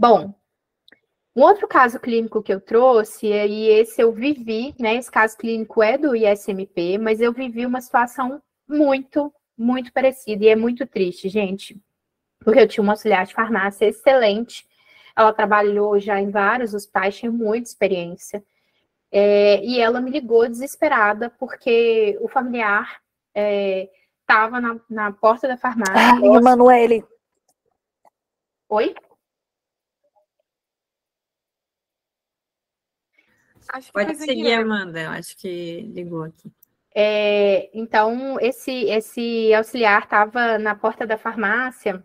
Bom, um outro caso clínico que eu trouxe, e esse eu vivi, né? Esse caso clínico é do ISMP, mas eu vivi uma situação muito, muito parecida, e é muito triste, gente, porque eu tinha uma auxiliar de farmácia excelente, ela trabalhou já em vários hospitais, tinha muita experiência, e ela me ligou desesperada, porque o familiar estava na porta da farmácia. Ai, Emanuele. Oi? Acho que Pode seguir, Amanda. Eu acho que ligou aqui. Então, esse auxiliar estava na porta da farmácia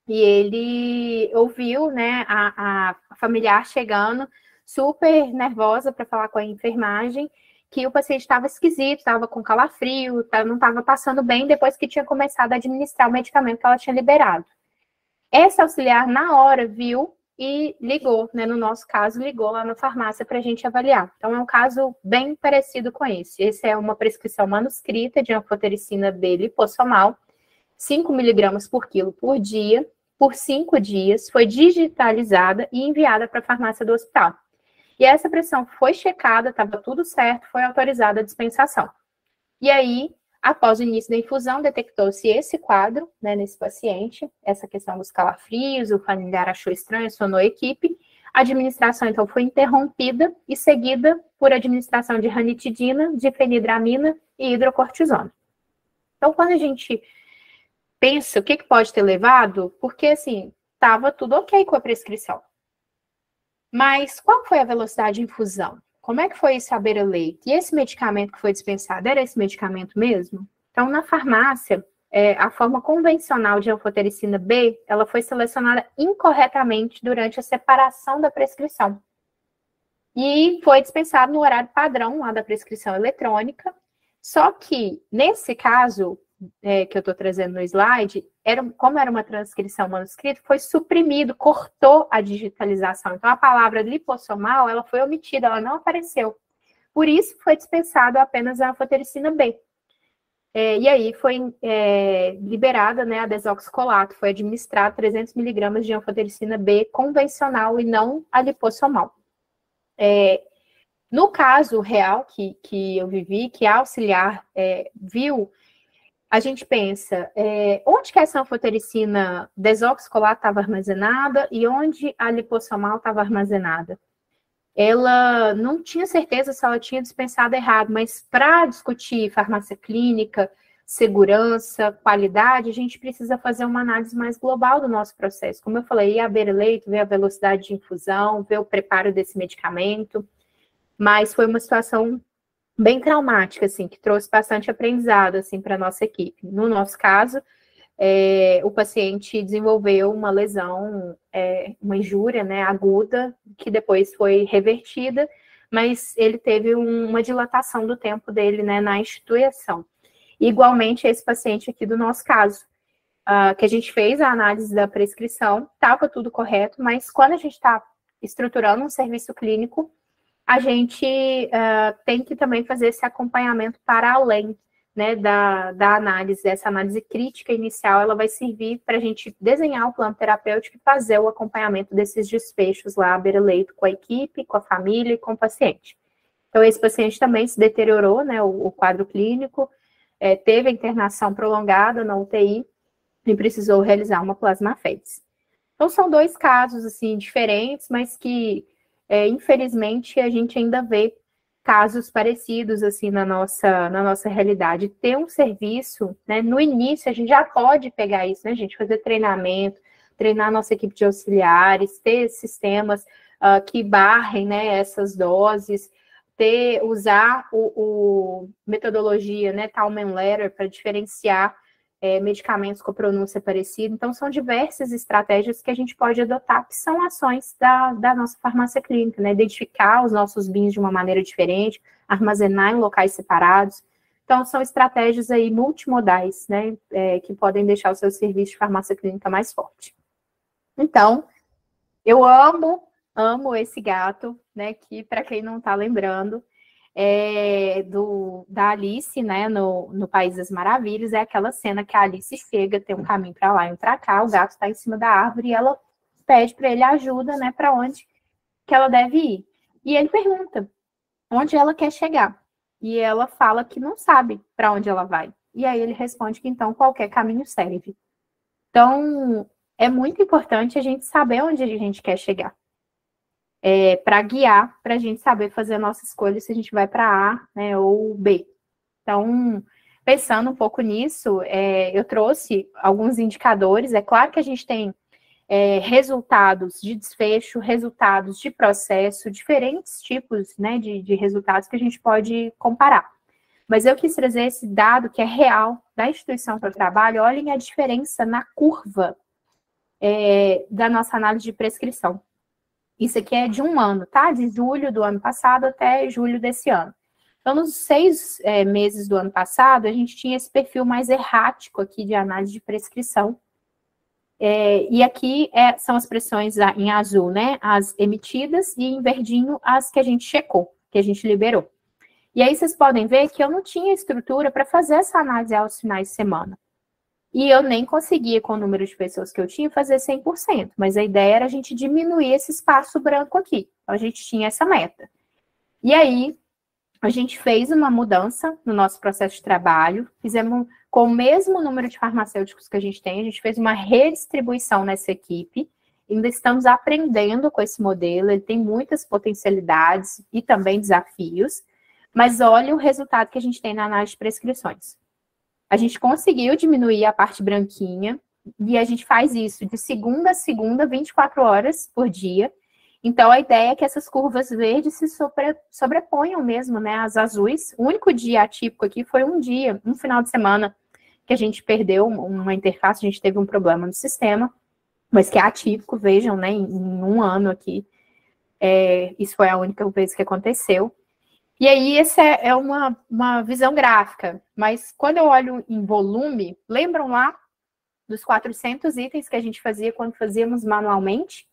e ele ouviu, né, a familiar chegando, super nervosa para falar com a enfermagem, que o paciente estava esquisito, estava com calafrio, não estava passando bem depois que tinha começado a administrar o medicamento que ela tinha liberado. Essa auxiliar, na hora, viu e ligou, né? No nosso caso, ligou lá na farmácia para a gente avaliar. Então, é um caso bem parecido com esse. Esse é uma prescrição manuscrita de anfotericina B lipossomal, 5 miligramas por quilo por dia, por 5 dias, foi digitalizada e enviada para a farmácia do hospital. E essa pressão foi checada, estava tudo certo, foi autorizada a dispensação. E aí, após o início da infusão, detectou-se esse quadro, né, nesse paciente, essa questão dos calafrios, o familiar achou estranho, acionou a equipe, a administração, então, foi interrompida e seguida por administração de ranitidina, difenidramina e hidrocortisona. Então, quando a gente pensa o que pode ter levado, porque, assim, estava tudo ok com a prescrição. Mas qual foi a velocidade de infusão? Como é que foi esse à-beira-leito? E esse medicamento que foi dispensado, era esse medicamento mesmo? Então, na farmácia, a forma convencional de anfotericina B, ela foi selecionada incorretamente durante a separação da prescrição. E foi dispensado no horário padrão lá da prescrição eletrônica. Só que, nesse caso, que eu estou trazendo no slide, como era uma transcrição manuscrita, foi suprimido, cortou a digitalização. Então, a palavra lipossomal, ela foi omitida, ela não apareceu. Por isso, foi dispensado apenas a anfotericina B. E aí, foi liberada, né, a desoxicolato, foi administrado 300 miligramas de anfotericina B convencional e não a lipossomal. No caso real que eu vivi, que a auxiliar viu, a gente pensa, onde que essa anfotericina desoxicolato estava armazenada e onde a lipossomal estava armazenada? Ela não tinha certeza se ela tinha dispensado errado, mas para discutir farmácia clínica, segurança, qualidade, a gente precisa fazer uma análise mais global do nosso processo. Como eu falei, ir à beira-leito, ver a velocidade de infusão, ver o preparo desse medicamento, mas foi uma situação bem traumática, assim, que trouxe bastante aprendizado, assim, para a nossa equipe. No nosso caso, o paciente desenvolveu uma lesão, uma injúria, né, aguda, que depois foi revertida, mas ele teve uma dilatação do tempo dele, né, na instituição. Igualmente, esse paciente aqui do nosso caso, que a gente fez a análise da prescrição, estava tudo correto, mas quando a gente está estruturando um serviço clínico, a gente tem que também fazer esse acompanhamento para além, né, da análise. Essa análise crítica inicial, ela vai servir para a gente desenhar o plano terapêutico e fazer o acompanhamento desses desfechos lá à beira-leito com a equipe, com a família e com o paciente. Então, esse paciente também se deteriorou, né, o quadro clínico, teve a internação prolongada na UTI e precisou realizar uma plasmafese. Então, são dois casos, assim, diferentes, mas que infelizmente, a gente ainda vê casos parecidos, assim, na nossa realidade. Ter um serviço, né, no início, a gente já pode pegar isso, né, gente, fazer treinamento, treinar a nossa equipe de auxiliares, ter sistemas que barrem, né, essas doses, usar o metodologia, né, Talman Letter, para diferenciar medicamentos com pronúncia parecida. Então, são diversas estratégias que a gente pode adotar, que são ações da nossa farmácia clínica, né? Identificar os nossos bins de uma maneira diferente, armazenar em locais separados. Então, são estratégias aí multimodais, né? Que podem deixar o seu serviço de farmácia clínica mais forte. Então, eu amo esse gato, né? Que, para quem não está lembrando, da Alice, né, no País das Maravilhas, é aquela cena que a Alice chega, tem um caminho para lá e um para cá, o gato está em cima da árvore e ela pede para ele ajuda, né, para onde que ela deve ir. E ele pergunta onde ela quer chegar. E ela fala que não sabe para onde ela vai. E aí ele responde que então qualquer caminho serve. Então, é muito importante a gente saber onde a gente quer chegar. Para guiar, para a gente saber fazer a nossa escolha se a gente vai para A, né, ou B. Então, pensando um pouco nisso, eu trouxe alguns indicadores. É claro que a gente tem resultados de desfecho, resultados de processo, diferentes tipos, né, de resultados que a gente pode comparar. Mas eu quis trazer esse dado que é real da instituição que eu trabalho. Olhem a diferença na curva da nossa análise de prescrição. Isso aqui é de um ano, tá? De julho do ano passado até julho desse ano. Então, nos 6 meses do ano passado, a gente tinha esse perfil mais errático aqui de análise de prescrição. E aqui são as pressões em azul, né? As emitidas, e em verdinho as que a gente checou, que a gente liberou. E aí vocês podem ver que eu não tinha estrutura para fazer essa análise aos finais de semana. E eu nem conseguia, com o número de pessoas que eu tinha, fazer 100%. Mas a ideia era a gente diminuir esse espaço branco aqui. Então, a gente tinha essa meta. E aí, a gente fez uma mudança no nosso processo de trabalho. Fizemos, com o mesmo número de farmacêuticos que a gente tem, a gente fez uma redistribuição nessa equipe. Ainda estamos aprendendo com esse modelo. Ele tem muitas potencialidades e também desafios. Mas olha o resultado que a gente tem na análise de prescrições. A gente conseguiu diminuir a parte branquinha, e a gente faz isso de segunda a segunda, 24 horas por dia. Então, a ideia é que essas curvas verdes se sobreponham mesmo, né, às azuis. O único dia atípico aqui foi um final de semana, que a gente perdeu uma interface, a gente teve um problema no sistema, mas que é atípico, vejam, né, em um ano aqui. Isso foi a única vez que aconteceu. E aí, essa é uma visão gráfica, mas quando eu olho em volume, lembram lá dos 400 itens que a gente fazia quando fazíamos manualmente?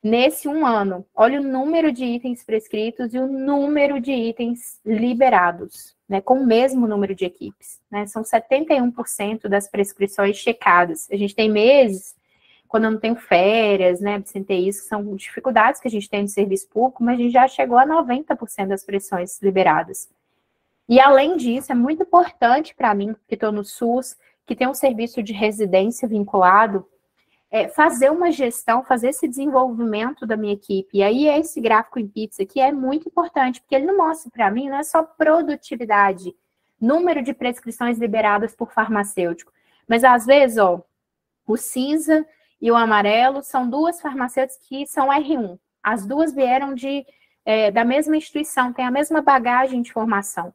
Nesse um ano, olha o número de itens prescritos e o número de itens liberados, né, com o mesmo número de equipes, né, são 71% das prescrições checadas. A gente tem meses, quando eu não tenho férias, né, absenteísmo, que são dificuldades que a gente tem no serviço público, mas a gente já chegou a 90% das pressões liberadas. E, além disso, é muito importante para mim, que estou no SUS, que tem um serviço de residência vinculado, fazer uma gestão, fazer esse desenvolvimento da minha equipe. E aí, esse gráfico em pizza aqui é muito importante, porque ele não mostra para mim, não é só produtividade, número de prescrições liberadas por farmacêutico, mas, às vezes, o cinza e o amarelo são duas farmacêuticas que são R1. As duas vieram da mesma instituição, tem a mesma bagagem de formação.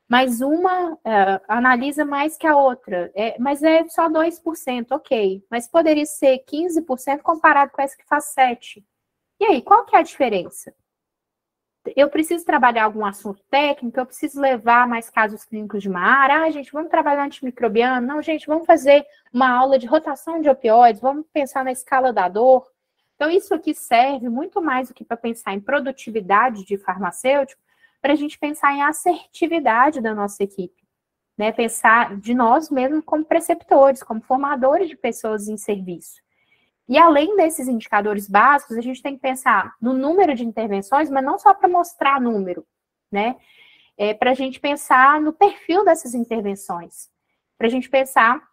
Mas uma analisa mais que a outra. Mas é só 2%, ok. Mas poderia ser 15% comparado com essa que faz 7%. E aí, qual que é a diferença? Eu preciso trabalhar algum assunto técnico, eu preciso levar mais casos clínicos de uma área. Gente, vamos trabalhar antimicrobiano. Não, gente, vamos fazer uma aula de rotação de opioides, vamos pensar na escala da dor. Então, isso aqui serve muito mais do que para pensar em produtividade de farmacêutico, para a gente pensar em assertividade da nossa equipe, né? Pensar de nós mesmos como preceptores, como formadores de pessoas em serviço. E além desses indicadores básicos, a gente tem que pensar no número de intervenções, mas não só para mostrar número, né? Para a gente pensar no perfil dessas intervenções, para a gente pensar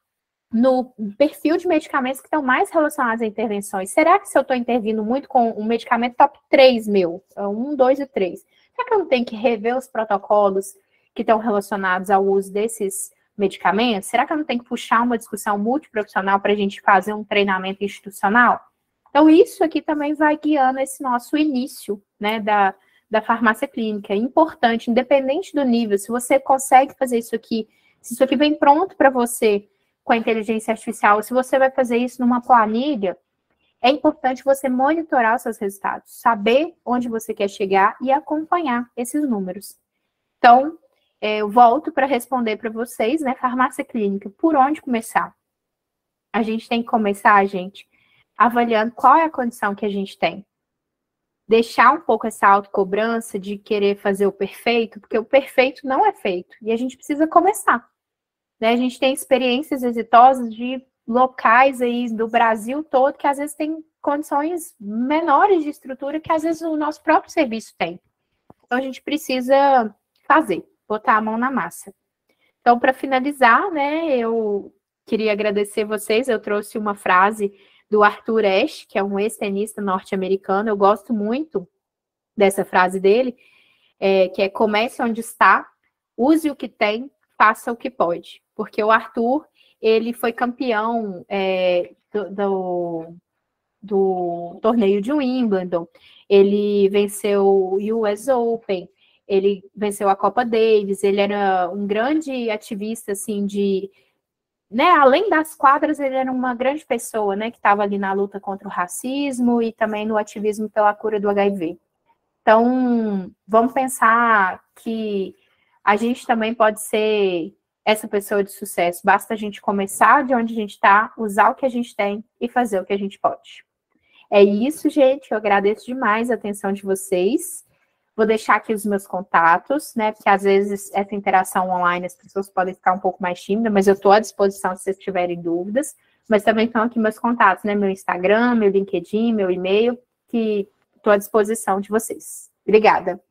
no perfil de medicamentos que estão mais relacionados a intervenções. Será que se eu estou intervindo muito com um medicamento top 3 meu, 1, 2 e 3, será que eu não tenho que rever os protocolos que estão relacionados ao uso desses medicamentos? Será que eu não tenho que puxar uma discussão multiprofissional para a gente fazer um treinamento institucional? Então, isso aqui também vai guiando esse nosso início, né, da farmácia clínica. É importante, independente do nível, se você consegue fazer isso aqui, se isso aqui vem pronto para você com a inteligência artificial, se você vai fazer isso numa planilha, é importante você monitorar os seus resultados, saber onde você quer chegar e acompanhar esses números. Então, eu volto para responder para vocês, né, farmácia clínica, por onde começar? A gente tem que começar, gente, avaliando qual é a condição que a gente tem. Deixar um pouco essa autocobrança de querer fazer o perfeito, porque o perfeito não é feito, e a gente precisa começar. Né? A gente tem experiências exitosas de locais aí do Brasil todo, que às vezes tem condições menores de estrutura que às vezes o nosso próprio serviço tem. Então a gente precisa fazer, botar a mão na massa. Então, para finalizar, né, eu queria agradecer vocês. Eu trouxe uma frase do Arthur Ashe, que é um ex-tenista norte-americano. Eu gosto muito dessa frase dele, que é: comece onde está, use o que tem, faça o que pode. Porque o Arthur, ele foi campeão do torneio de Wimbledon, ele venceu o US Open, ele venceu a Copa Davis, ele era um grande ativista, assim, né, além das quadras, ele era uma grande pessoa, né, que estava ali na luta contra o racismo e também no ativismo pela cura do HIV. Então, vamos pensar que a gente também pode ser essa pessoa de sucesso. Basta a gente começar de onde a gente está, usar o que a gente tem e fazer o que a gente pode. É isso, gente. Eu agradeço demais a atenção de vocês. Vou deixar aqui os meus contatos, né? Porque às vezes essa interação online as pessoas podem ficar um pouco mais tímidas, mas eu estou à disposição se vocês tiverem dúvidas. Mas também estão aqui meus contatos, né? Meu Instagram, meu LinkedIn, meu e-mail, que estou à disposição de vocês. Obrigada.